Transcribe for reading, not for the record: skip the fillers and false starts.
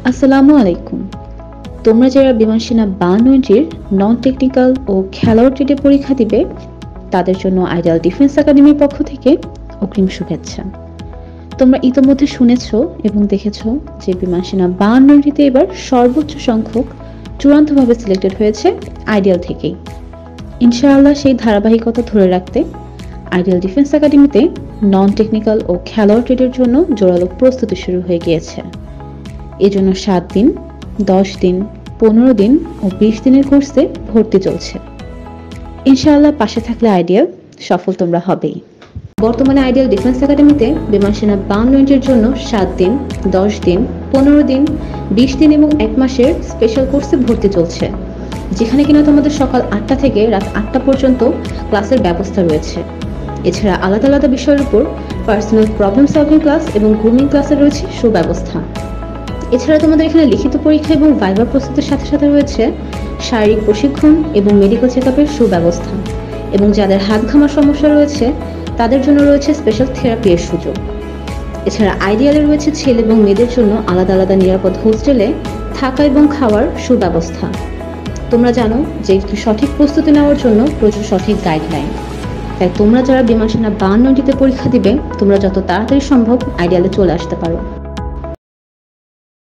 আসসালামু আলাইকুম। তোমরা যারা বিমান সেনা ৫২-র নন টেকনিক্যাল ও খেলোয়াড় ট্রেডে পরীক্ষা দিবে, তাদের জন্য আইডিয়াল ডিফেন্স একাডেমির পক্ষ থেকে অগ্রিম শুভেচ্ছা। তোমরা ইতোমধ্যে শুনেছ এবং দেখেছ যে বিমান সেনা ৫২-তে এবার সর্বোচ্চ সংখ্যক চূড়ান্তভাবে সিলেক্টেড হয়েছে আইডিয়াল থেকেই। ইনশাআল্লাহ সেই ধারাবাহিকতা ধরে রাখতে আইডিয়াল ডিফেন্স একাডেমিতে নন টেকনিক্যাল ও খেলোয়াড় ট্রেডের জন্য জোরালো প্রস্তুতি শুরু হয়ে গিয়েছে। এজন্য ৭ দিন, ১০ দিন, ১৫ দিন ও ২০ দিনের কোর্সে ভর্তি চলছে। ইনশাআল্লাহ পাশে থাকলে আইডিয়াল সফল তোমরা হবেই। বর্তমানে আইডিয়াল ডিফেন্স একাডেমিতে বিমান সেনা ৫২-র জন্য ৭ দিন, ১০ দিন, ১৫ দিন, ২০ দিন এবং ১ মাসের স্পেশাল কোর্সে ভর্তি চলছে, যেখানে কিনা তোমাদের সকাল ৮টা থেকে রাত ৮টা পর্যন্ত ক্লাসের ব্যবস্থা রয়েছে। এছাড়া আলাদা আলাদা বিষয়ের উপর পার্সোনাল প্রবলেম সলভিং ক্লাস এবং গ্রুমিং ক্লাসে রয়েছে সুব্যবস্থা। এছাড়া তোমাদের এখানে লিখিত পরীক্ষা এবং ভাইভা প্রস্তুতির সাথে সাথে রয়েছে শারীরিক প্রশিক্ষণ এবং মেডিকেল চেকআপের সুব্যবস্থা, এবং যাদের হাত ঘামার সমস্যা রয়েছে তাদের জন্য রয়েছে স্পেশাল থেরাপি এর সুযোগ। এছাড়া আইডিয়ালে রয়েছে ছেলে এবং মেয়েদের জন্য আলাদা আলাদা নিরাপদ হোস্টেলে থাকা এবং খাওয়ার সুব্যবস্থা। তোমরা জানো যে সঠিক প্রস্তুতি নেওয়ার জন্য প্রচুর সঠিক গাইডলাইন। তাই তোমরা যারা বিমান সেনা ৫২-তে পরীক্ষা দিবে, তোমরা যত তাড়াতাড়ি সম্ভব আইডিয়ালে চলে আসতে পারো।